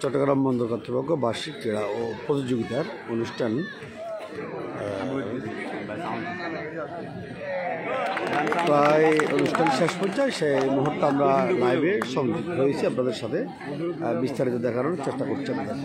চট্টগ্রাম বন্দর কর্তৃপক্ষ বার্ষিক ক্রীড়া ও প্রতিযোগিতার অনুষ্ঠান প্রায় অনুষ্ঠান শেষ পর্যায়ে সেই মুহূর্তে আমরা লাইভে সংযুক্ত হয়েছি আপনাদের সাথে বিস্তারিত দেখানোর চেষ্টা করছি আমাদের।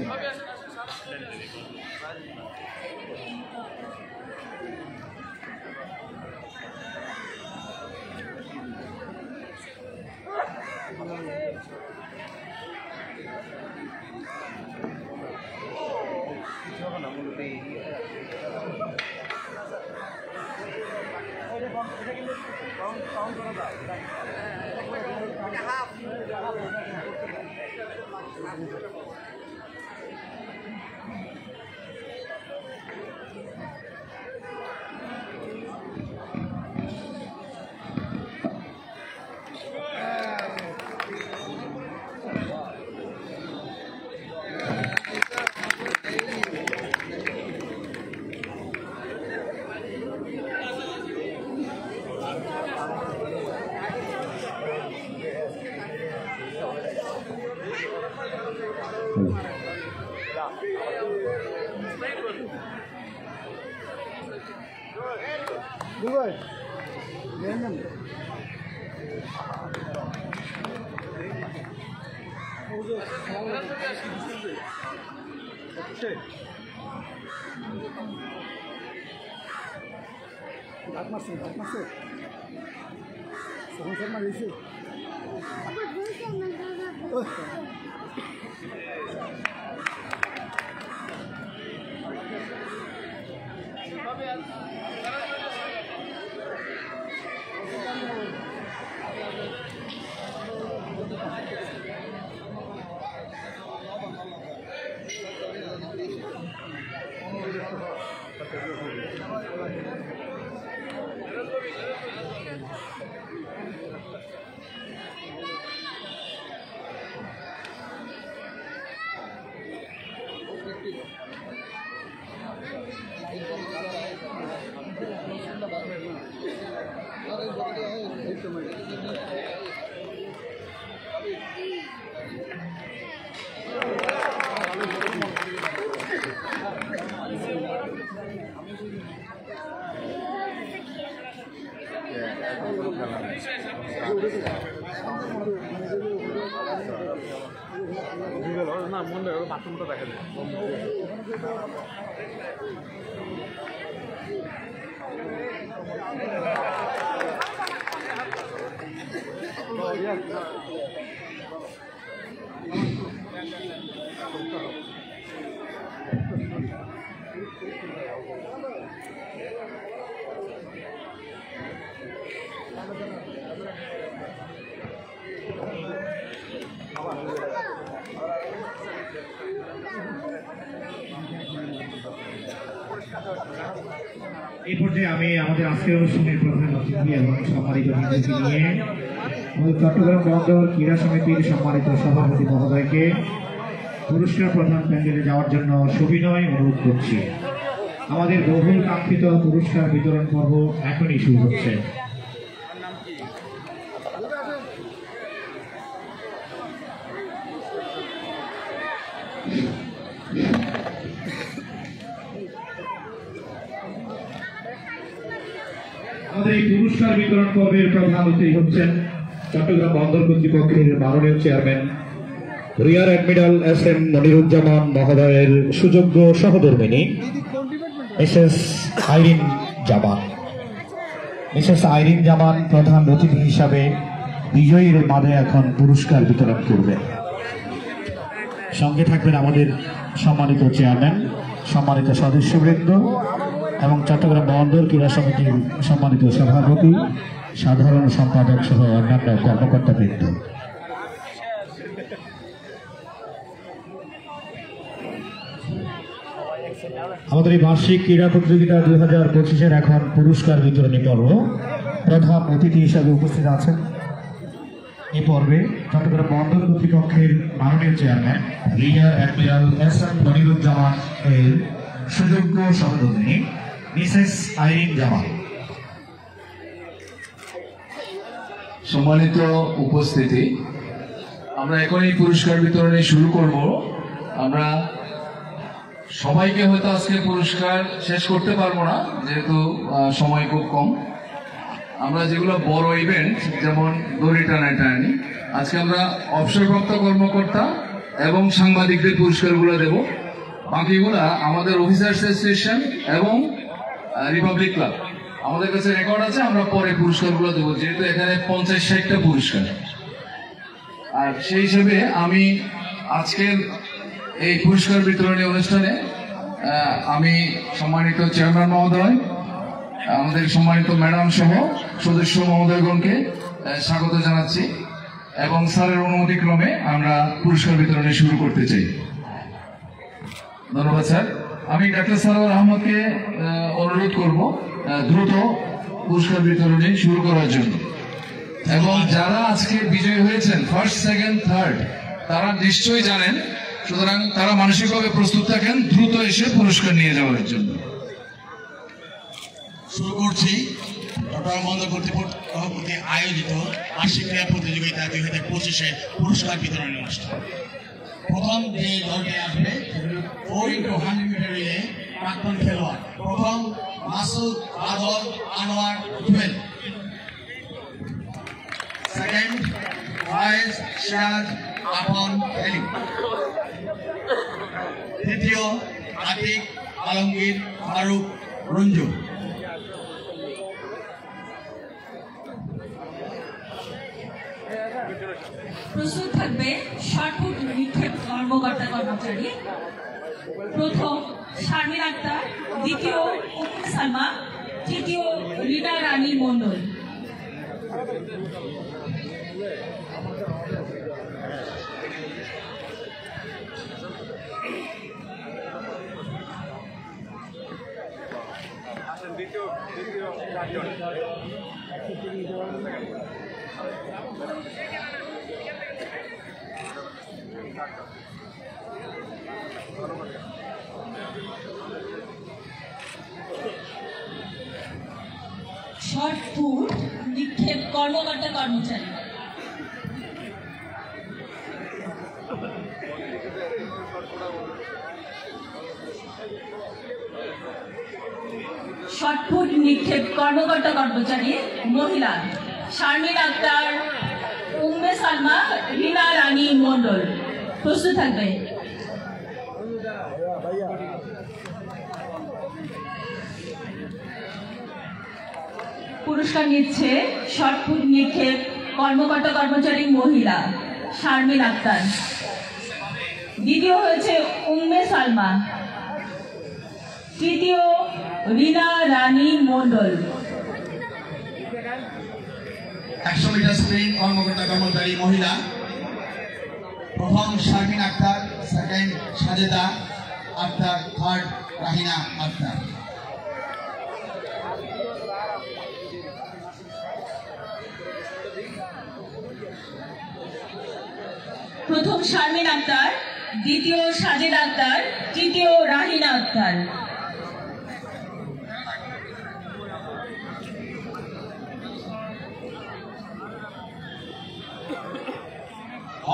না মনে হয় বাথরুমটা দেখা যায়। এই পর্যায়ে আমি আমাদের আজকের অনুষ্ঠানের প্রধান অতিথি এবং সম্মানিত অতিথি নিয়ে আমাদের চট্টগ্রাম বন্দর ক্রীড়া সমিতির সম্মানিত সভাপতি মহোদয়কে পুরস্কার প্রদান প্যান্ডেলে যাওয়ার জন্য সবিনয় অনুরোধ করছি। আমাদের বহুল কাঙ্ক্ষিত পুরস্কার বিতরণ পর্ব এখনই শুরু হচ্ছে। আমাদের এই পুরস্কার বিতরণ পর্বের প্রধান অতিথি হচ্ছেন চট্টগ্রাম বন্দর কর্তৃপক্ষের মাননীয় chairman rear admiral SM. Moniruzzaman মহোদয়ের সুযোগ্য সহধর্মিণী মিসেস আইরিন জামান। মিসেস আইরিন জামান প্রধান অতিথি হিসাবে বিজয়ীর মাঝে এখন পুরস্কার বিতরণ করবেন। সঙ্গে থাকবেন আমাদের সম্মানিত চেয়ারম্যান, সম্মানিত সদস্যবৃন্দ এবং চট্টগ্রাম বন্দর ক্রীড়া সমিতির সম্মানিত সভাপতি, সাধারণ সম্পাদক সহ অন্যান্য কর্মকর্তাবৃন্দ। আমাদের এই বার্ষিক ক্রীড়া প্রতিযোগিতা 2025-এর এখন পুরস্কার বিতরণী পর্ব। প্রধান অতিথি হিসাবে উপস্থিত আছেন এই পর্বে চট্টগ্রাম বন্দর কর্তৃপক্ষের মাননীয় chairman rear admiral SM. Moniruzzaman এর সুযোগ্য সহধর্মিণী মিসেস আইরিন জামান। সম্মানিত উপস্থিতি, আমরা এখন এই পুরস্কার বিতরণী শুরু করব। আমরা সবাইকে হয়তো আজকে পুরস্কার শেষ করতে পারবো না, যেহেতু সময় খুব কম। আমরা যেগুলো বড় ইভেন্ট, যেমন দড়ি টানাটানি, আজকে আমরা অবসরপ্রাপ্ত কর্মকর্তা এবং সাংবাদিকদের পুরস্কারগুলো দেব। বাকিগুলা আমাদের অফিসার্স অ্যাসোসিয়েশন এবং রিপাবলিক ক্লাব, আমাদের কাছে রেকর্ড আছে, আমরা পরে পুরস্কারগুলো দেবো, যেহেতু এখানে 50-60টা পুরস্কার। আর সেই হিসেবে আমি আজকের এই পুরস্কার বিতরণী অনুষ্ঠানে আমি সম্মানিত চেয়ারম্যান মহোদয়, আমাদের সম্মানিত ম্যাডাম সহ সদস্য মহোদয়গণকে স্বাগত জানাচ্ছি এবং স্যারের অনুমতি ক্রমে আমরা পুরস্কার বিতরণী শুরু করতে চাই। ধন্যবাদ স্যার। আমি ডাক্তার সারোয়ার আহমদকে অনুরোধ করব দ্রুত পুরস্কার বিতরণী শুরু করার জন্য। এবং যারা আজকে বিজয়ী হয়েছেন ফার্স্ট, সেকেন্ড, থার্ড, তারা নিশ্চয়ই জানেন, সুতরাং তারা মানসিকভাবে প্রস্তুত থাকেন দ্রুত এসে পুরস্কার নিয়ে যাওয়ার জন্য। শুরু করছি চট্টগ্রাম বন্দর কর্তৃপক্ষ আয়োজিত বার্ষিক ক্রীড়া প্রতিযোগিতা 2025-এ পুরস্কার বিতরণী অনুষ্ঠান। প্রথম যে দলটি আসবে 4x100 মিটার রিলে প্রাক্তন খেলোয়াড়, প্রথম মাসুদ আদল আনোয়ার 12, সেকেন্ড ফয়েজ সিরাজ আপন এলি, তৃতীয় আতিক আলমগীর ফারুক রঞ্জু, প্রস্তুত থাকবে শটপুট নিক্ষেপ কর্মকর্তা কর্মচারী। প্রথম শারমিন আক্তার, দ্বিতীয় উম্মে সালমা, তৃতীয় রিনা রানী মন্ডল। শটপুট নিক্ষেপ কর্মকর্তা কর্মচারী। শটপুট নিক্ষেপ কর্মকর্তা কর্মচারী মহিলা শারমিন আক্তার, উম্মে সালমা, রিনা রানী মন্ডল। প্রস্তুত থাকবে। পুরস্কার নিচ্ছে শটপুট নিক্ষেপ কর্মকর্তা কর্মচারী মহিলা শারমিন আক্তার, দ্বিতীয় হয়েছে উম্মে সালমা, তৃতীয় রিনা রানী মন্ডল। 100 মিটার স্প্রিন্ট কর্মকর্তা কর্মচারী মহিলা, প্রথম শারমিন আক্তার, সেকেন্ড সাজেদা আক্তার, থার্ড রাহিনা আক্তার। প্রথম শারমিন আক্তার, দ্বিতীয় সাজেদা আক্তার, তৃতীয় Rahina Akter.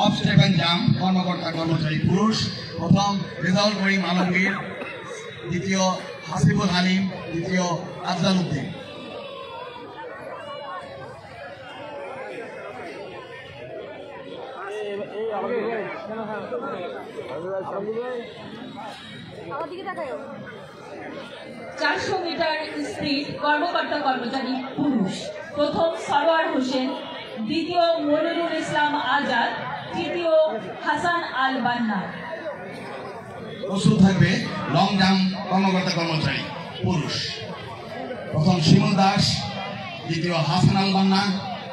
Hop step and jump কর্মকর্তা কর্মচারী পুরুষ, প্রথম রেজাউল করিম আলমগীর, দ্বিতীয় হাসিবুল হালিম, তৃতীয় আফজাল উদ্দিন। চারশো মিটার স্পিড কর্মকর্তা কর্মচারী পুরুষ, প্রথম সরোয়ার হোসেন, দ্বিতীয় মনিরুল ইসলাম আজাদ, তৃতীয় হাসান আল বান্না। প্রস্তুত থাকবে লং জাম্প কর্মকর্তা কর্মচারী পুরুষ, প্রথম শিমুল দাস, দ্বিতীয় হাসান আল বান্না,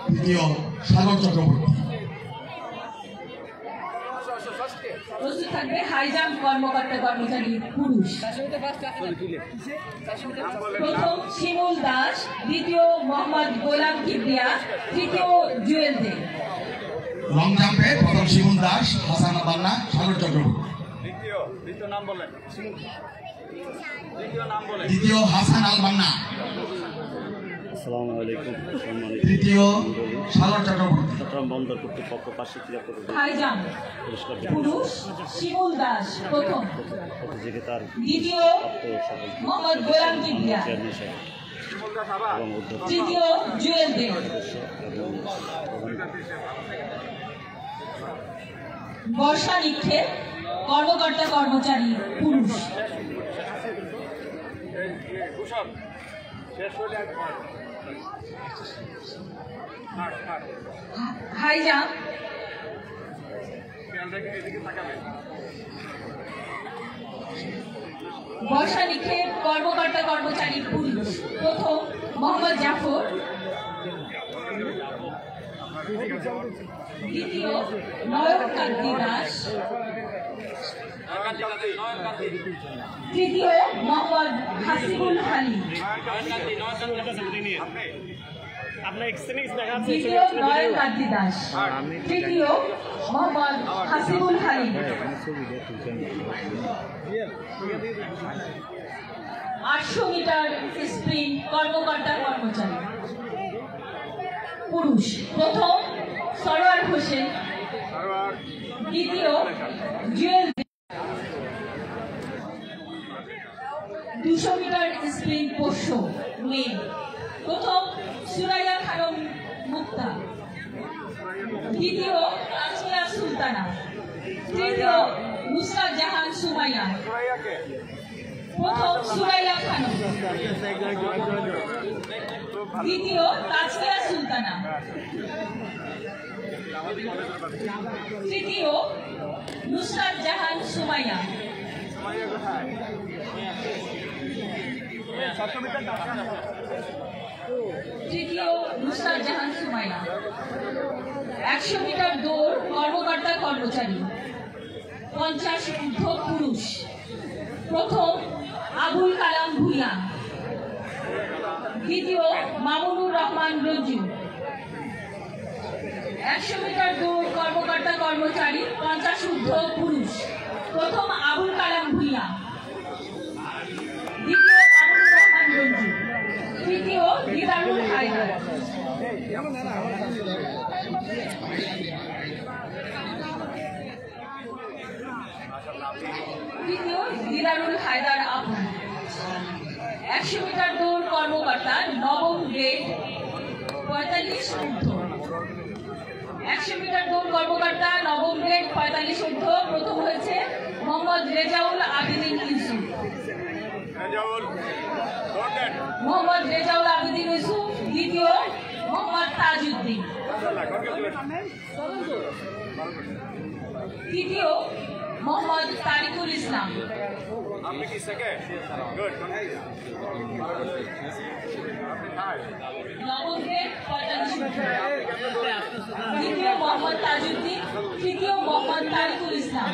তৃতীয় সাগর চক্রবর্তী। প্রস্তুত থাকবে হাই জাম্প কর্মকর্তা কর্মচারী পুরুষ, প্রথম শিমুল দাস, দ্বিতীয় মোহাম্মদ গোলাম কিবরিয়া, তৃতীয় জুয়েল দে। লং জাম্পে প্রথম শিমুল দাস, হাসান আল বান্না, সাগর চক্রবর্তী। দ্বিতীয় হাসান আল বান্না, আসসালামু আলাইকুম। তৃতীয় সাগর চক্রবর্তী। চট্টগ্রাম বন্দর কর্তৃপক্ষ পাশে ক্রীড়া হাই জাম্প পুরুষ শিমুল দাস প্রথম, প্রতিযোগিতার দ্বিতীয় মোহাম্মদ গোলাম কিবরিয়া, তৃতীয় জুয়েল দে। বর্ষা নিক্ষেপ কর্মকর্তা কর্মচারী পুরুষ, হাই জাম্প বর্ষা নিক্ষেপ কর্মকর্তা কর্মচারী পুরুষ, প্রথম মোহাম্মদ জাফর, দ্বিতীয় নয়ন কান্তি দাস, তৃতীয় মোহাম্মদ হাসিবুল হালিম, দ্বিতীয় নয়ন কান্তি দাস, তৃতীয় মোহাম্মদ হাসিবুল হালিম। 800 মিটার স্প্রিন্ট কর্মকর্তা কর্মচারী পুরুষ, প্রথম সরোয়ার হোসেন, দ্বিতীয় জুয়েল দে। 200 মিটার স্প্রিন্ট পোষ্য মেয়ে, প্রথম সুরাইয়া খানম মুক্তা, দ্বিতীয় তাসমিয়া সুলতানা, তৃতীয় নুসরাত জাহান সুমাইয়া, প্রথম সুরাইয়া খানম, দ্বিতীয় তাসমিয়া সুলতানা, তৃতীয় নুসরাত জাহান সুমাইয়া। তৃতীয় নুসরাত জাহান সুমাইয়া। 100 মিটার দৌড় কর্মকর্তা কর্মচারী 50 ঊর্ধ্ব পুরুষ, প্রথম আবুল কালাম ভুঁইয়া, দ্বিতীয় মামুনুর রহমান রঞ্জু। 100 মিটার দৌড় কর্মকর্তা কর্মচারী 50 ঊর্ধ্ব পুরুষ, প্রথম আবুল কালাম ভুঁইয়া, দ্বিতীয় মামুনুর রহমান রঞ্জু, তৃতীয় দিদারুল হায়দার। তৃতীয় দিদারুল হায়দার আপু। 100 মিটার দৌড় কর্মকর্তা নবম গ্রেড 45 ঊর্ধ্ব। 100 মিটার দৌড় কর্মকর্তা নবম গ্রেড 45 ঊর্ধ্ব, প্রথম হয়েছে মোহাম্মদ রেজাউল আবিদিন ইউসুফ। মোহাম্মদ রেজাউল আবিদিন ইউসুফ, দ্বিতীয় মোহাম্মদ তাজউদ্দিন, তৃতীয় মোহাম্মদ তারিকুল ইসলাম, নবম গ্রেড 45 ঊর্ধ্ব, দ্বিতীয় মোহাম্মদ তাজউদ্দিন, তৃতীয় মোহাম্মদ তারিকুল ইসলাম।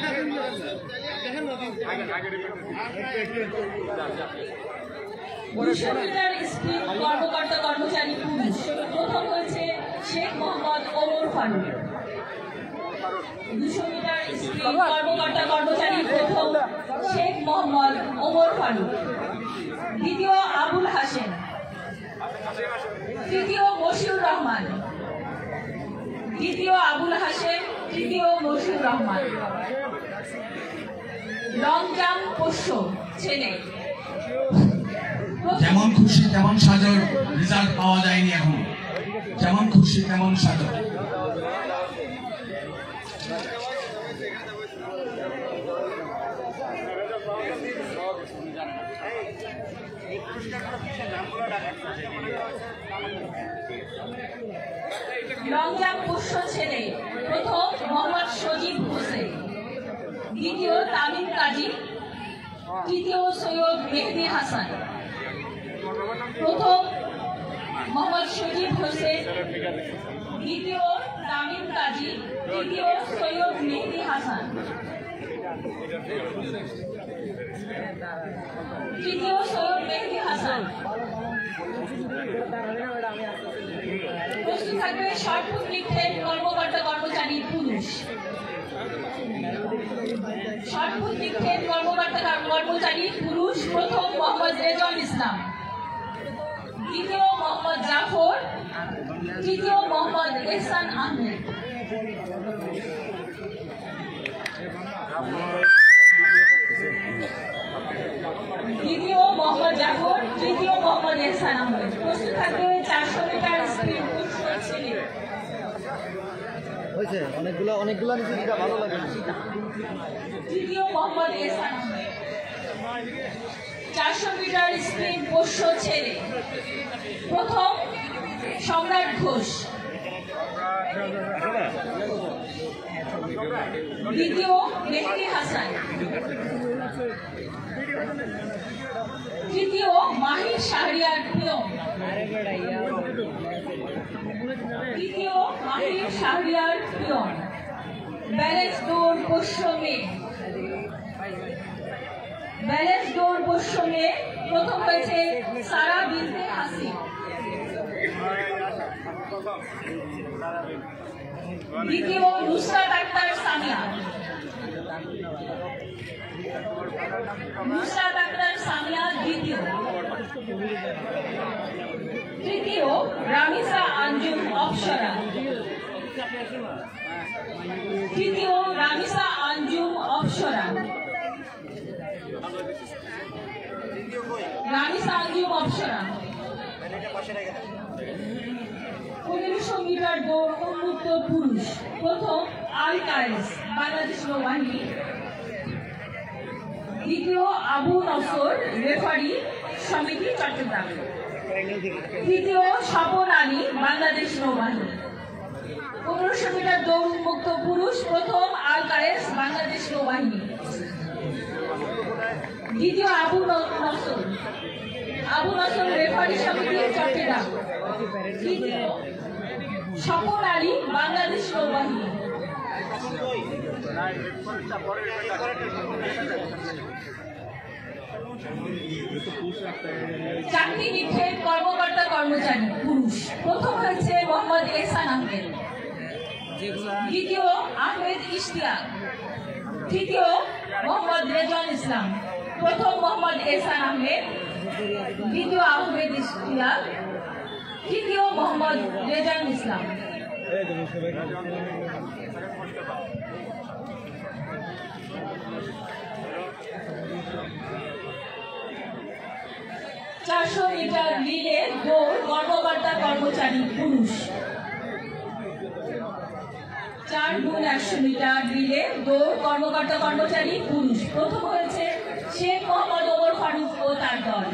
200 মিটার স্প্রিন্ট কর্মকর্তা কর্মচারী পুরুষ, প্রথম হয়েছে শেখ মোহাম্মদ ওমর ফারুক, 200 মিটার স্প্রিন্ট কর্মকর্তা কর্মচারী প্রথম শেখ মোহাম্মদ ওমর ফারুক, দ্বিতীয় আবুল হাসেম, তৃতীয় মশিউর রহমান, দ্বিতীয় আবুল হাসেম, তৃতীয় মশিউর রহমান। লং জাম্প পোষ্য ছেলে, যেমন খুশি তেমন সাজর রেজাল্ট পাওয়া যায়নি এখন, যেমন খুশি তেমন সাজর। লং জাম্প পোষ্য ছেলে প্রথম মোহাম্মদ সজীব হোসেন, দ্বিতীয় তামিম কাজী, তৃতীয় সৈয়দ মেহেদী হাসান। প্রথম মোহাম্মদ সজীব হোসেন, দ্বিতীয় তামিম কাজী, তৃতীয় সৈয়দ মেহেদী হাসান। তৃতীয় সৈয়দ মেহেদী হাসান। প্রস্তুত থাকবে শর্টপুট লিফটের কর্মকর্তা কর্মচারী পুরুষ। শর্টপুট লিফটের কর্মকর্তা কর্মচারী পুরুষ প্রথম মোহাম্মদ রেজাউল ইসলাম, দ্বিতীয় মোহাম্মদ জাফর, তৃতীয় মোহাম্মদ এহসান আহমেদ। দ্বিতীয় মোহাম্মদ জাফর, তৃতীয় মোহাম্মদ এহসান আহমেদ। প্রস্তুত থাকবে 400 মিটার স্প্রিন্ট পুরুষ ছেলে। হয়েছে অনেকগুলো নিচে দিটা ভালো লাগে। তৃতীয় মোহাম্মদ এহসান আহমেদ। 400 মিটার স্প্রিন্ট পোষ্য ছেলে প্রথম সম্রাট ঘোষ, দ্বিতীয় মেহেদী হাসান, তৃতীয় মাহির শাহরিয়ার প্রিয়ম, তৃতীয় মাহির শাহরিয়ার প্রিয়ম। ব্যালেন্স দৌড় পোষ্য মেয়ে, ব্যালেন্স দৌড় পোষ্য মেয়ে প্রথম হয়েছে সারা বিনতে হাসিন, দ্বিতীয় নুসরাত আক্তার সামিয়া, নুসরাত আক্তার সামিয়া দ্বিতীয়, তৃতীয় রামিসা আঞ্জুম অপসরা, তৃতীয় রামিসা আঞ্জুম অপসরা, রামিসা আঞ্জুম অপসরা। 1500 মিটার দৌড় উন্মুক্ত পুরুষ প্রথম আল কায়েস বাংলাদেশ নৌবাহিনী, দ্বিতীয় আবু নসর রেফারি সমিতি চট্টগ্রাম, তৃতীয় স্বপন আলী বাংলাদেশ নৌবাহিনী। 1500 মিটার দৌড় উন্মুক্ত পুরুষ প্রথম আল কায়েস বাংলাদেশ নৌবাহিনী, দ্বিতীয় আবু নসর, আবু নসর রেফারি সমিতি চট্টগ্রাম, তৃতীয় স্বপন আলী বাংলাদেশ নৌবাহিনী। চাকরি নিক্ষেপ কর্মকর্তা কর্মচারী পুরুষ প্রথম হয়েছে মোহাম্মদ এহসান আহমেদ, দ্বিতীয় আহমেদ ইশতিয়াক, তৃতীয় মোহাম্মদ রেজাউল ইসলাম। প্রথম মোহাম্মদ এহসান আহমেদ, দ্বিতীয় আহমেদ ইশতিয়াক, তৃতীয় মোহাম্মদ রেজাউল ইসলাম। চারশো মিটার রিলে দৌড় কর্মকর্তা কর্মচারী পুরুষ 4x100 মিটার রিলে দৌড় কর্মকর্তা কর্মচারী পুরুষ প্রথম হয়েছে শেখ মোহাম্মদ ওমর ফারুক ও তার দল।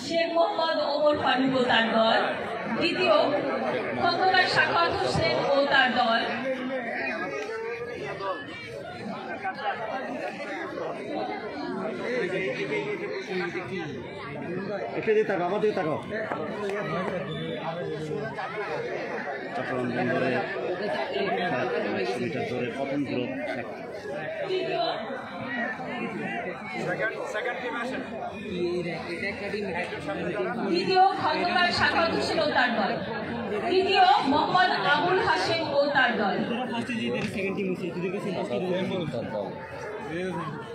শেখ মোহাম্মদ ওমর ফারুক ও তার দল, দ্বিতীয় খন্দকার সাখাওয়াত হোসেন ও তার দল, একটা দিয়ে তাকাও, আমার দিকে তাকাও। চট্টগ্রাম বন্দরে মিটার ধরে প্রথম গ্রুপ দ্বিতীয় খন্দকার সাখাওয়াত হোসেন ও তার দল। তৃতীয় মোহাম্মদ আবুল হাশেম ও তার দল।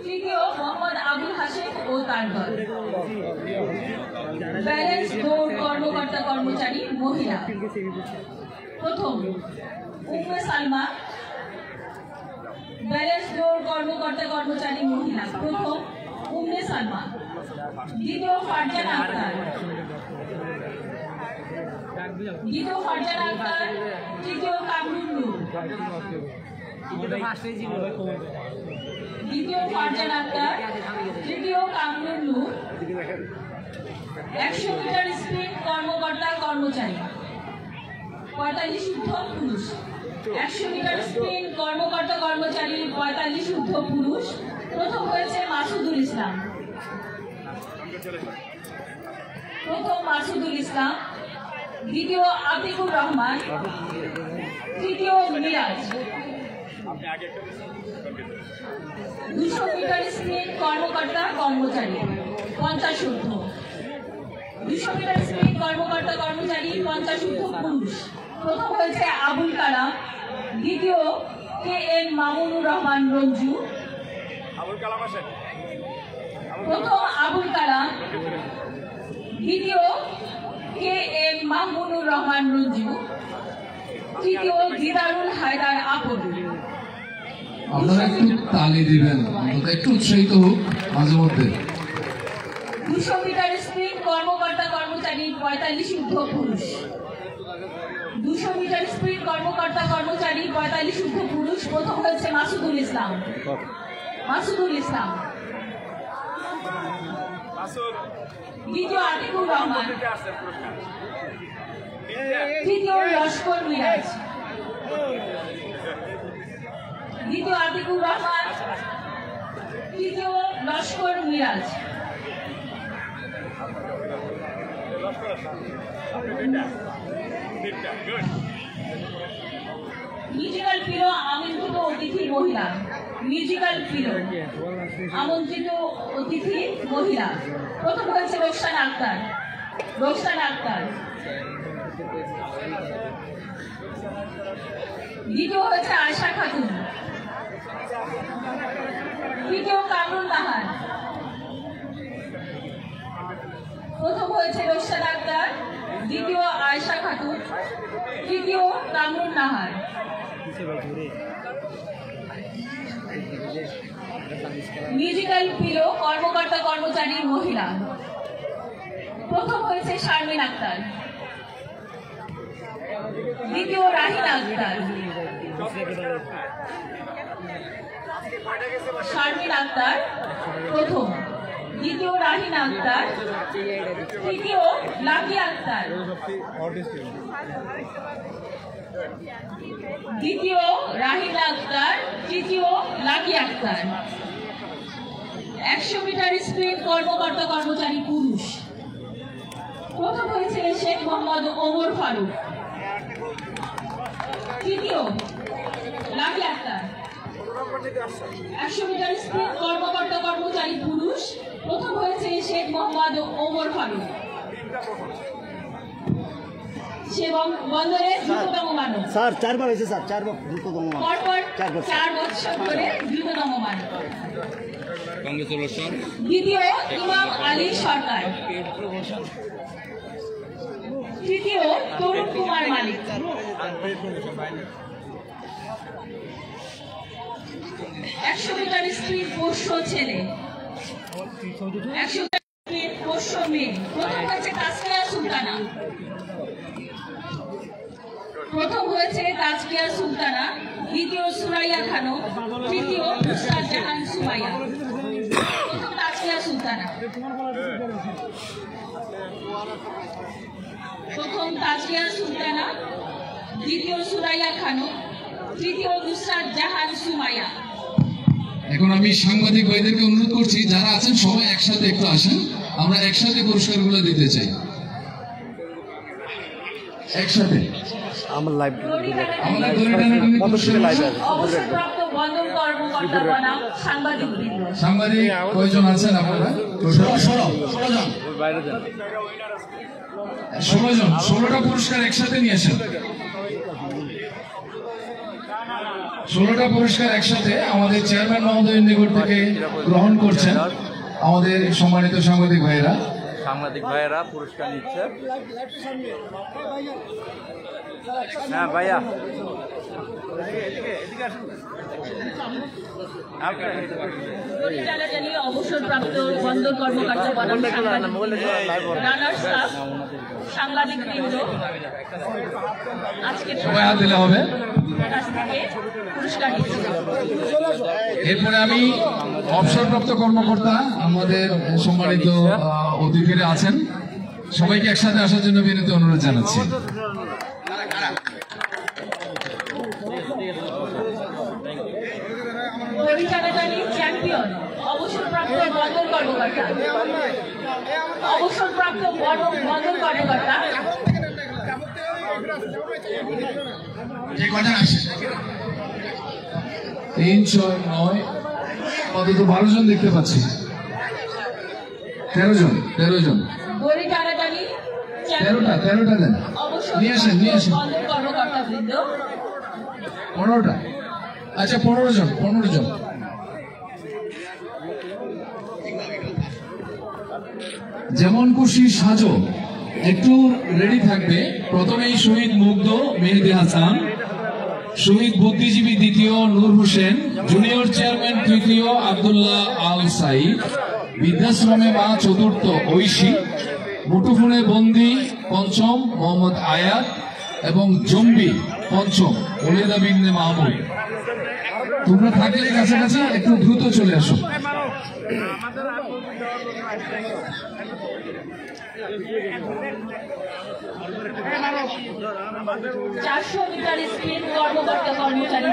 তৃতীয় মোহাম্মদ আবুল হাশেম ও তার দল। ব্যালেন্স দৌড় কর্মকর্তা কর্মচারী মহিলা। প্রথম উম্মে সালমা। ব্যালেন্স দৌড় কর্মকর্তা কর্মচারী মহিলা। প্রথম উম্মে সালমা। দ্বিতীয় ফারজানা আক্তার। দ্বিতীয় ফারজানা আক্তার। তৃতীয় কামরুল নূর। দ্বিতীয় ফারজানা আক্তার। তৃতীয় কামরুল নূর। 100 মিটার স্প্রিন্ট কর্মকর্তা কর্মচারী 45 ঊর্ধ্ব পুরুষ। 100 মিটার স্প্রিন্ট কর্মকর্তা কর্মচারী 45 ঊর্ধ্ব পুরুষ। প্রথম হয়েছে মাসুদুল ইসলাম। প্রথম মাসুদুল ইসলাম। দ্বিতীয় আতিকুর রহমান। তৃতীয় মিরাজ। 200 মিটার স্প্রিন্ট কর্মকর্তা কর্মচারী 50 ঊর্ধ্ব। 200 মিটার স্প্রিন্ট কর্মকর্তা কর্মচারী 50 ঊর্ধ্ব পুরুষ। প্রথম হয়েছে আবুল কালাম। দ্বিতীয় KM মামুনুর রহমান রঞ্জু। প্রথম আবুল কালাম। দ্বিতীয় KM মামুনুর রহমান রঞ্জু। তৃতীয় দিদারুল হায়দার আপন। আপনারা একটু তালি দিবেন, একটু উৎসাহিত হোক মাঝে মধ্যে। 200 মিটার স্প্রিন্ট কর্মকর্তা কর্মচারী 45 ঊর্ধ্ব পুরুষ। 200 মিটার স্প্রিন্ট কর্মকর্তা কর্মচারী 45 ঊর্ধ্ব পুরুষ। প্রথম হয়েছে মাসুদুল ইসলাম। মাসুদুল ইসলাম। দ্বিতীয় আতিকুর রহমান। তৃতীয় লস্কর মিরাজ। দ্বিতীয় আতিকুর রহমান। তৃতীয় লস্কর মিরাজ। মিউজিক্যাল পিরো আমন্ত্রিত অতিথি মহিলা। মিউজিক্যাল পিরো আমন্ত্রিত অতিথি মহিলা। প্রথম হয়েছে রোকসানা আক্তার। রোকসানা আক্তার। দ্বিতীয় হয়েছে আয়শা খাতুন। তৃতীয় কামরুল নাহার। প্রথম হয়েছে রোকসানা আক্তার। দ্বিতীয় আয়শা খাতুন। তৃতীয় কামরুল নাহার। মিউজিক্যাল পিলো কর্মকর্তা কর্মচারী মহিলা। প্রথম হয়েছে শারমিন আক্তার। দ্বিতীয় রাহিনা আক্তার। শারমিন আক্তার প্রথম। দ্বিতীয় রাহিনা আক্তার। তৃতীয় লাকি আক্তার। দ্বিতীয় রাহিনা আক্তার। তৃতীয় লাকি আক্তার। 100 মিটার স্প্রিন্ট কর্মকর্তা কর্মচারী পুরুষ। প্রথম হয়েছে শেখ মোহাম্মদ ওমর ফারুক। তৃতীয় লাকি আক্তার। 100 মিটার স্প্রিন্ট কর্মকর্তা কর্মচারী পুরুষ। প্রথম হয়েছে শেখ মোহাম্মদ ওমর ফারুক। সে বন্দরের দ্রুততম মানব। স্যার 4 বার হয়েছে স্যার, 4 বার দ্রুততম মানব। পরপর 4 বছর ধরে দ্রুততম মানব। দ্বিতীয় ইমাম আলী সরকার। তৃতীয় তরুণ কুমার মালিক। 100 মিটার স্প্রিন্ট পোষ্য ছেলে। 100 মিটার স্প্রিন্ট পোষ্য মেয়ে। প্রথম হয়েছে তাসকিয়া সুলতানা। প্রথম হয়েছে তাজকিয়া সুলতানা। দ্বিতীয় সুরাইয়া খানম। তৃতীয় নুসরাত জাহান সুমাইয়া। প্রথম তাজকিয়া সুলতানা। প্রথম তাজকিয়া সুলতানা। দ্বিতীয় সুরাইয়া খানম। তৃতীয় নুসরাত জাহান সুমাইয়া। এখন আমি সাংবাদিক ভাইদেরকে অনুরোধ করছি, যারা আছেন সবাই একসাথে একটু আসেন, আমরা একসাথে পুরস্কারগুলো দিতে চাই। একসাথে আমার লাইভ আমাদের দড়ি টানাটানি পুরস্কার অবসরপ্রাপ্ত বন্দর কর্মকর্তা বনাম সাংবাদিক বৃন্দ। সাংবাদিক কয়জন আছেন আপনারা? 16 জন। 16 জন। 16টা পুরস্কার একসাথে নিয়ে আসেন। 16টা পুরস্কার একসাথে আমাদের চেয়ারম্যান মহোদয়ের নিকট থেকে গ্রহণ করছেন আমাদের সম্মানিত সাংবাদিক ভাইয়েরা পুরস্কার নিচ্ছে। হ্যাঁ ভাইয়া, অবসরপ্রাপ্ত বন্দর কর্মকর্তা বনাম রানার্স আপ সাংবাদিক বৃন্দ আজকে সবাই হাত দিলে হবে। কাছ থেকে পুরস্কার দিচ্ছে। এরপরে আমি অবসরপ্রাপ্ত কর্মকর্তা আমাদের সম্মানিত অতিথিরা আছেন, সবাইকে একসাথে আসার জন্য বিনীত অনুরোধ জানাচ্ছি। পরিচালনাকারী চ্যাম্পিয়ন অবসরপ্রাপ্ত বন্দর কর্মকর্তা যে কজন আসছে 3, 6, 9 অন্তত 12 জন দেখতে পাচ্ছি। 13 জন। পরিচালনাকারী 13টা দেন, নিয়ে আসেন। বন্দর কর্মকর্তা বৃন্দ 15টা। আচ্ছা 15 জন। যেমন খুশি সাজো, একটু রেডি থাকবে। প্রথমেই শহীদ মুগ্ধ মেহেদী হাসান, শহীদ বুদ্ধিজীবী দ্বিতীয় নূর হোসেন, জুনিয়র চেয়ারম্যান তৃতীয় আব্দুল্লাহ আল সাইদ, বৃদ্ধাশ্রমে মা চতুর্থ ঐশী, মুঠোফোনে বন্দী পঞ্চম মোহাম্মদ আয়াত এবং জম্বি পঞ্চম ওলেদা বিনতে মাহমুদ। তোমরা থাকলে কাছাকাছি একটু দ্রুত চলে আসো। চারশো মিটার স্প্রিন্ট কর্মকর্তা কর্মচারী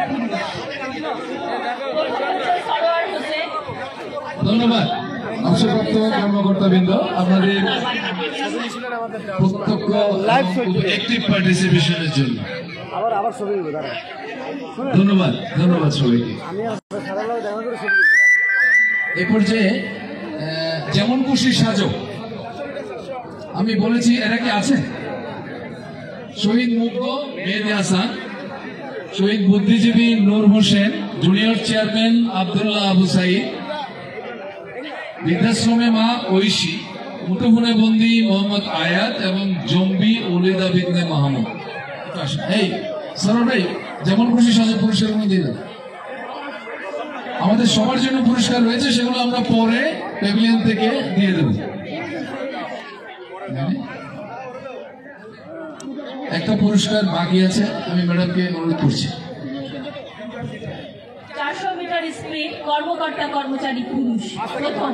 সরোয়ার হোসেন। ধন্যবাদ অবসরপ্রাপ্ত কর্মকর্তাবৃন্দ, আপনাদের প্রত্যক্ষ অ্যাক্টিভ পার্টিসিপেশনের জন্য ধন্যবাদ সবাইকে। এ পর্যায়ে যেমন খুশি সাজো, আমি বলেছি এরা কি আছে? শহীদ মুগ্ধ মেহেদী হাসান, শহীদ বুদ্ধিজীবী নূর হোসেন, জুনিয়র চেয়ারম্যান আব্দুল্লাহ আবু সাইদ, বৃদ্ধাশ্রমে মা ঐশী, মুঠোফোনে বন্দী মোহাম্মদ আয়াত এবং জম্বি ওলেদা বিনতে মাহমুদ। এই সরোয়ার ভাই, যেমন খুশি সাজো পুরস্কারগুলো দিয়ে দাও। আমাদের সবার জন্য পুরস্কার রয়েছে, সেগুলো আমরা পরে প্যাভিলিয়ন থেকে দিয়ে দেব। একটা পুরস্কার বাকি আছে, আমি ম্যাডামকে অনুরোধ করছি। 400 মিটার স্প্রিন্ট কর্মকর্তা কর্মচারী পুরুষ প্রথম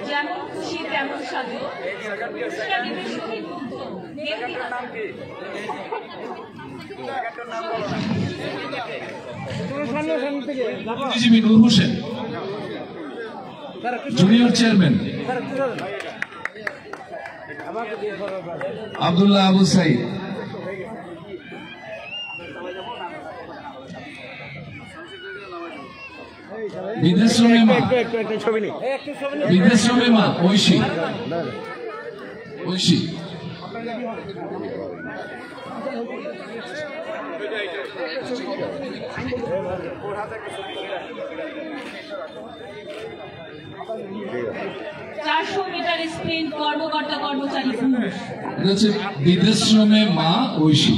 যেমন খুশি তেমন সাজো শহীদ বুদ্ধিজীবী নূর হোসেন, জুনিয়র চেয়ারম্যান আব্দুল্লাহ আবু সাইদ, বৃদ্ধাশ্রমে মা ঐশী, 400 মিটার স্প্রিন্ট কর্মকর্তা কর্মচারী পুরুষ বৃদ্ধাশ্রমে মা ঐশী,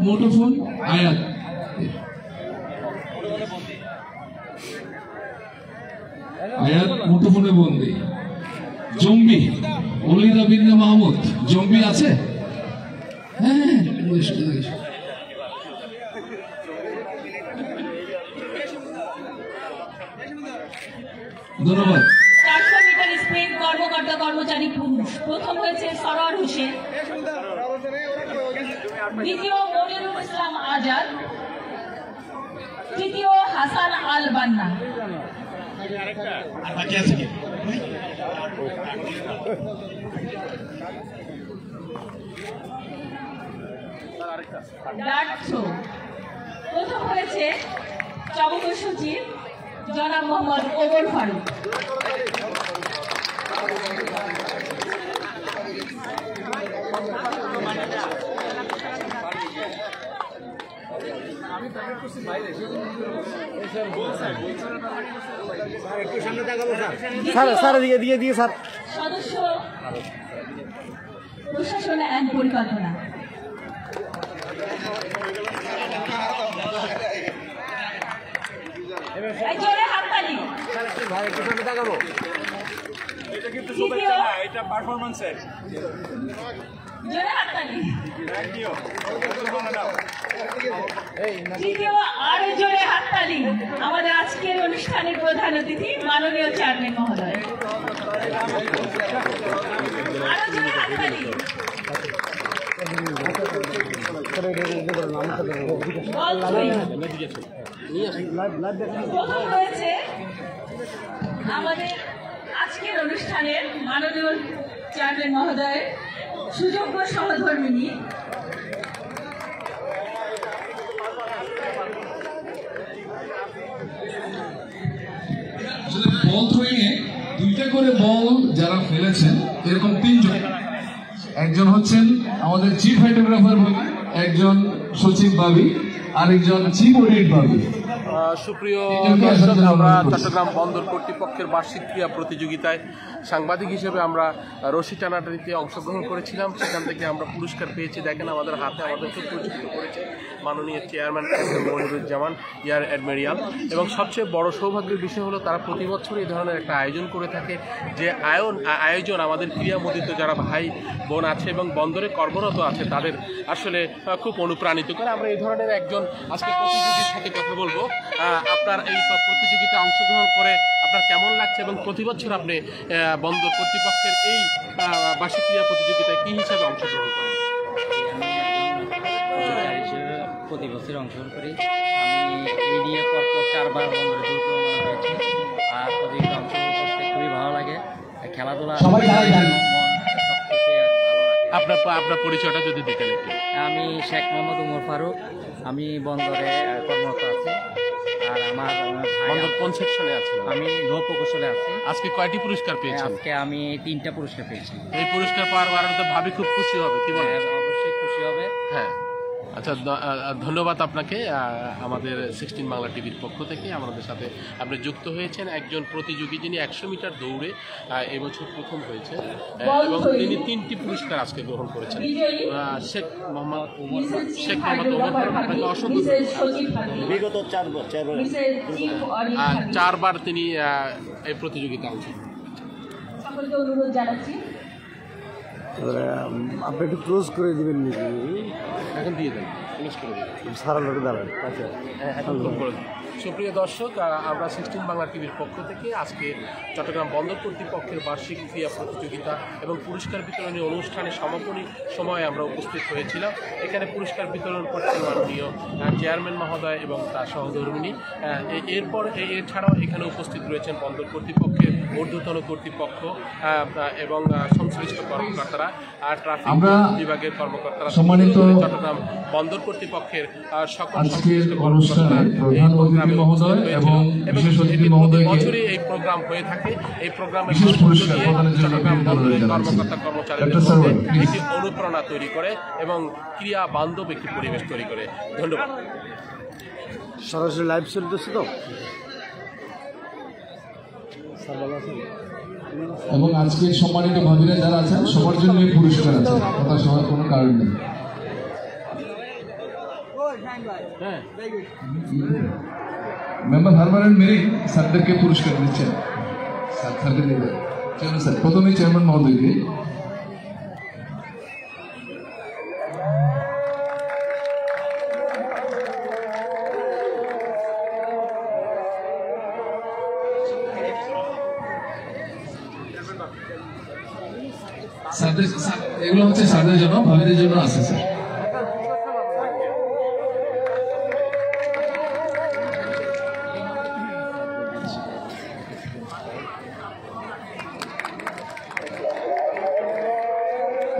মুঠোফোন আয়াত, মুঠোফোনে বন্দী, জম্বি ওলেদা বিনতে মাহমুদ। জম্বি আছে? হ্যাঁ, ধন্যবাদ। 400 মিটার স্প্রিন্ট কর্মকর্তা কর্মচারী পুরুষ প্রথম হয়েছে সরোয়ার হোসেন, দ্বিতীয় ইসলাম আজাদ, তৃতীয় হাসান আল বান্না। আর বাকি আছে কি? ডার্ট থ্রো প্রথম হয়েছে চমক সচিব জনাব মোহাম্মদ ওমর ফারুক। স্যার দিয়ে স্যার। সদস্য প্রশাসন অ্যান্ড পরিকল্পনা। জোরে হাততালি। তৃতীয় জোরে হাততালি। তৃতীয় আরো জোরে হাততালি আমাদের আজকের অনুষ্ঠানের প্রধান অতিথি মাননীয় চেয়ারম্যান মহোদয়। আরো জোরে হাততালি। প্রথম রয়েছে আমাদের আজকের অনুষ্ঠানের মাননীয় চেয়ারম্যান মহোদয়ের সুযোগ্য সহধর্মিনী বল থ্রোয়িং এ 2টা করে বল যারা ফেলেছেন এরকম 3 জন, একজন হচ্ছেন আমাদের চিফ হাইড্রোগ্রাফার ভাবি, একজন সচিব ভাবি, আরেকজন চিফ অডিট ভাবি। সুপ্রিয় দর্শক, আমরা চট্টগ্রাম বন্দর কর্তৃপক্ষের বার্ষিক ক্রীড়া প্রতিযোগিতায় সাংবাদিক হিসেবে আমরা রশি টানাটানিতে অংশগ্রহণ করেছিলাম। সেখান থেকে আমরা পুরস্কার পেয়েছি। দেখেন আমাদের হাতে আমাদেরকে পুরস্কৃত করেছে মাননীয় চেয়ারম্যান মনিরুজ্জামান, এয়ার অ্যাডমিরাল। এবং সবচেয়ে বড় সৌভাগ্যের বিষয় হলো তারা প্রতি বছর এই ধরনের একটা আয়োজন করে থাকে, যে আয়োজন আমাদের ক্রীড়ামোদিত যারা ভাই বোন আছে এবং বন্দরে কর্মরত আছে তাদের আসলে খুব অনুপ্রাণিত করে। আমরা এই ধরনের একজন আজকে প্রতিযোগীর সাথে কথা বলবো। আপনার এই প্রতিযোগিতায় অংশগ্রহণ করে আপনার কেমন লাগছে এবং প্রতি বছর আপনি বন্দর কর্তৃপক্ষের এই বার্ষিক ক্রীড়া প্রতিযোগিতায় কী হিসাবে অংশগ্রহণ করেন? প্রতি বছর অংশগ্রহণ করি। আমি এই নিয়ে পরপর 4 বার বন্দরে গুরুত্বপূর্ণ হয়েছে। আর প্রতিযোগিতা অংশগ্রহণ করতে খুবই ভালো লাগে। খেলাধুলা মন সবকিছু ভালো লাগে। আপনার পরিচয়টা যদি দিতেন একটু। আমি শেখ মোহাম্মদ ওমর ফারুক, আমি বন্দরে কর্মরত আছি। আর আমার বন্দর কোন সেকশনে আছেন? আমি নৌ প্রকৌশলে আছি। আজকে কয়টি পুরস্কার পেয়েছেন? আজকে আমি 3টা পুরস্কার পেয়েছি। এই পুরস্কার পাওয়ার কারণে তো ভাবি খুব খুশি হবে, কি বলেন? অবশ্যই খুশি হবে। হ্যাঁ, আচ্ছা, ধন্যবাদ আপনাকে। আমাদের 16 বাংলা টিভির পক্ষ থেকে আমাদের সাথে আপনি যুক্ত হয়েছেন একজন প্রতিযোগী যিনি 100 মিটার দৌড়ে এবছর প্রথম হয়েছে এবং তিনি 3টি পুরস্কার আজকে গ্রহণ করেছেন। শেখ মোহাম্মদ ওমর আপনাকে অসংখ্য বিগত 4বার তিনি এই প্রতিযোগিতায় অংশগ্রহণ সকলকে অনুরোধ জানাচ্ছি আপনি একটু ক্লোজ করে দিবেন নাকি? এখন দিয়ে দেন, ক্লোজ করে দিন। সারা লোকে দাঁড়ান। আচ্ছা, এখন করে দিন। সুপ্রিয় দর্শক, আমরা 16 বাংলা টিভির পক্ষ থেকে আজকে চট্টগ্রাম বন্দর কর্তৃপক্ষের বার্ষিক ক্রীড়া প্রতিযোগিতা এবং পুরস্কার বিতরণী অনুষ্ঠানে সমাপনী সময়ে আমরা উপস্থিত হয়েছিলাম। এখানে পুরস্কার বিতরণ করছেন মাননীয় চেয়ারম্যান মহোদয় এবং তার সহধর্মিনী। এছাড়াও এখানে উপস্থিত রয়েছেন বন্দর কর্তৃপক্ষের ঊর্ধ্বতন কর্তৃপক্ষ এবং সংশ্লিষ্ট কর্মকর্তারা, ট্রাফিক বিভাগের কর্মকর্তারা, সম্মানিত চট্টগ্রাম বন্দর কর্তৃপক্ষের সকল আজকের অনুষ্ঠানে প্রধান অতিথি মহোদয় এবং বিশেষ অতিথি মহোদয়কে বছরই এই প্রোগ্রাম হয়ে থাকে। এই প্রোগ্রামে বিশেষ পুরস্কার প্রদানের জন্য কর্মকর্তা কর্মচারীদের একটি অনুপ্রেরণা তৈরি করে এবং ক্রিয়া বান্ধব একটি পরিবেশ তৈরি করে। ধন্যবাদ। সরাসরি লাইভ চলতেছে তো? এবং আজকে সম্মানিত ভাবিরা যারা আছেন সবার জন্য পুরস্কার আছে, কথা সবার কোনো কারণ নেই। মেম্বার হারবার এন্ড মেরিন স্যারদেরকে পুরস্কার দিচ্ছেন। স্যারদের দেবেন। চলুন স্যার, প্রথমেই চেয়ারম্যান মহোদয়কে। এগুলো হচ্ছে স্যারদের জন্য, ভাবিদের জন্য আছে স্যার।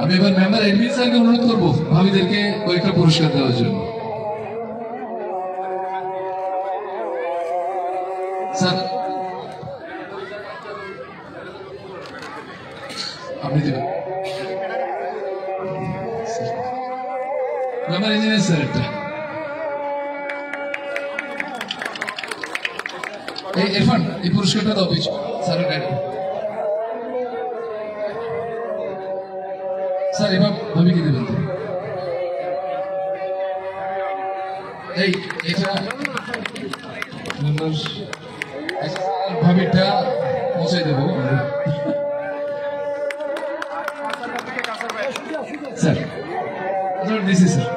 আমি এবার মেম্বার এডমিন স্যারকে অনুরোধ করবো ভাবিদেরকে কয়েকটা পুরস্কার দেওয়ার জন্য। স্যার আপনি দেবেন মেম্বার ইঞ্জিনিয়ার স্যার একটা। এই ইরফান এই পুরস্কারটা দাও পিছু স্যারের গাড়ি। স্যার এবার ভাবিকে দেবেন। এই এটা ভাবিটা পৌঁছে দেবো স্যার। দিছি স্যার।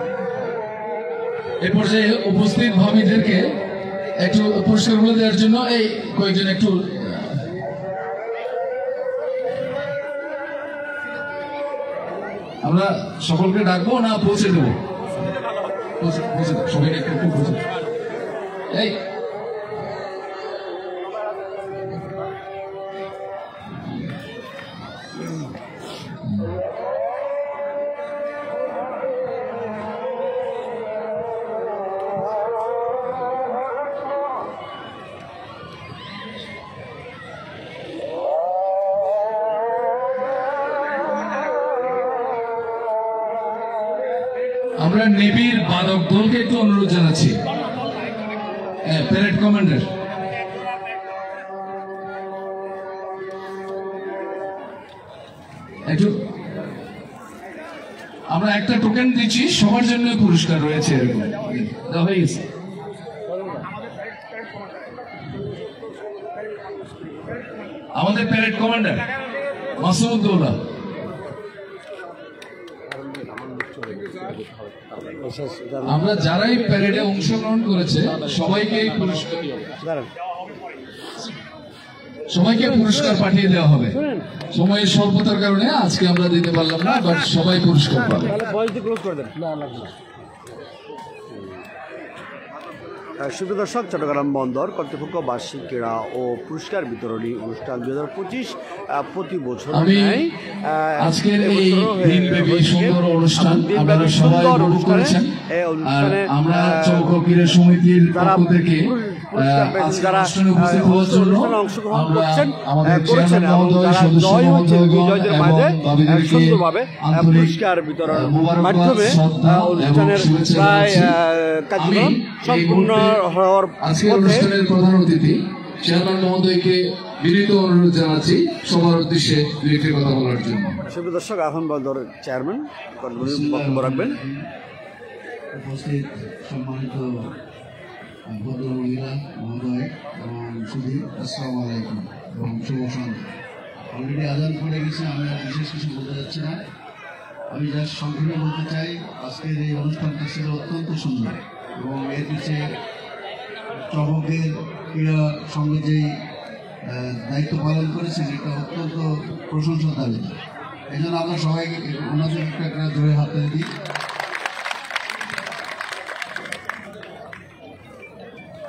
এই পর্যায়ে উপস্থিত ভাবিদেরকে একটু পুরস্কারগুলো দেওয়ার জন্য এই কয়েকজন একটু আমরা সকলকে ডাকবো না পৌঁছে দেবো? পৌঁছে দেবো সবাইকে একটু পৌঁছে এই আমরা নেভির বাদক দলকে একটু অনুরোধ জানাচ্ছি। প্যারেড কমান্ডার একটু আমরা একটা টোকেন দিচ্ছি, সবার জন্য পুরস্কার রয়েছে এরকম হয়ে গেছে। আমাদের প্যারেড কমান্ডার মাসুমউদ্দৌলা আমরা যারাই প্যারেডে অংশগ্রহণ করেছে সবাইকে পুরস্কার পাঠিয়ে দেওয়া হবে। সময়ের স্বল্পতার কারণে আজকে আমরা দিতে পারলাম না, বাট সবাই পুরস্কার পাবে। সুপ্রিয় দর্শক, চট্টগ্রাম বন্দর কর্তৃপক্ষ বার্ষিক ক্রীড়া ও পুরস্কার বিতরণী অনুষ্ঠান 2025 প্রতি বছর আজকের এই দিনব্যাপী সুন্দর অনুষ্ঠান আপনারা সবাই উপভোগ করেছেন। আমরা চৌক ক্রীড়া সমিতির পক্ষ থেকে যারা অংশগ্রহণ করছেন বিজয়ীদের মাঝে সুন্দরভাবে পুরস্কার বিতরণ মাধ্যমে অনুষ্ঠানের প্রায় কার্যক্রম সম্পূর্ণ হওয়ার অনুষ্ঠানের প্রধান অতিথি চেয়ারম্যান মহোদয়কে বিনীত অনুরোধ জানাচ্ছি সবার উদ্দেশ্যে দুই একটি কথা বলার জন্য। সুপ্রিয় দর্শক, এখন বন্দর চেয়ারম্যান বক্তব্য রাখবেন। উপস্থিত সম্মানিত ভদ্রমহিলা মহোদয় এবং সুধী, আসসালামু আলাইকুম এবং শুভ সন্ধ্যা। অলরেডি আজান পড়ে গেছে, আমি আর বিশেষ কিছু বলতে যাচ্ছি না। আমি যা সংক্ষেপে বলতে চাই, আজকের এই অনুষ্ঠানটা ছিল অত্যন্ত সুন্দর এবং এর পিছিয়ে চবকের ক্রীড়া সঙ্গে যেই দায়িত্ব পালন করেছে সেটা অত্যন্ত প্রশংসার দাবি। এই জন্য আমরা সবাই ওনাদের একটা ধরে হাতে দিই।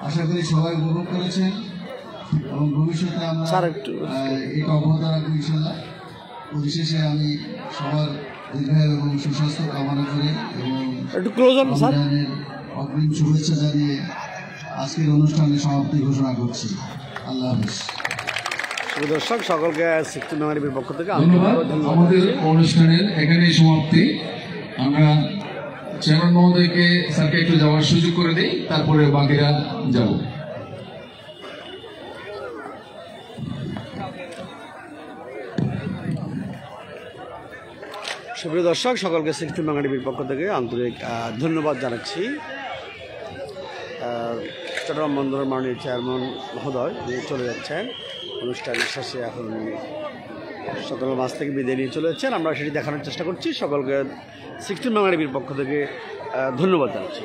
আশা করি সবাই উপভোগ করেছেন এবং ভবিষ্যতে আমরা এটা অব্যাহত রাখবো ইনশাল্লাহ। পরিশেষে আমি সবার দীর্ঘায়ু এবং সুস্বাস্থ্য কামনা করে এবং রমজানের অগ্রিম শুভেচ্ছা জানিয়ে আজকের অনুষ্ঠানের সমাপ্তি ঘোষণা করছি। আল্লাহ হাফেজ। দর্শক সকলকে সিক্সটি মেমারির পক্ষ থেকে ধন্যবাদ। আমাদের অনুষ্ঠানের এখানেই সমাপ্তি। আমরা চেয়ারম্যান মহোদয়কে স্যারকে একটু যাওয়ার সুযোগ করে দিই, তারপরে বাকিরা যাব। সুপ্রিয় দর্শক, সকলকে সিক্সটি মেমারির পক্ষ থেকে আন্তরিক ধন্যবাদ জানাচ্ছি। চট্টগ্রাম বন্দরের মাননীয় চেয়ারম্যান মহোদয় চলে যাচ্ছেন অনুষ্ঠানের শেষে, এখন সকলের মাঝ থেকে বিদায় নিয়ে চলে যাচ্ছেন। আমরা সেটি দেখানোর চেষ্টা করছি। সকলকে সিক্সটি মেমারির পক্ষ থেকে ধন্যবাদ জানাচ্ছি।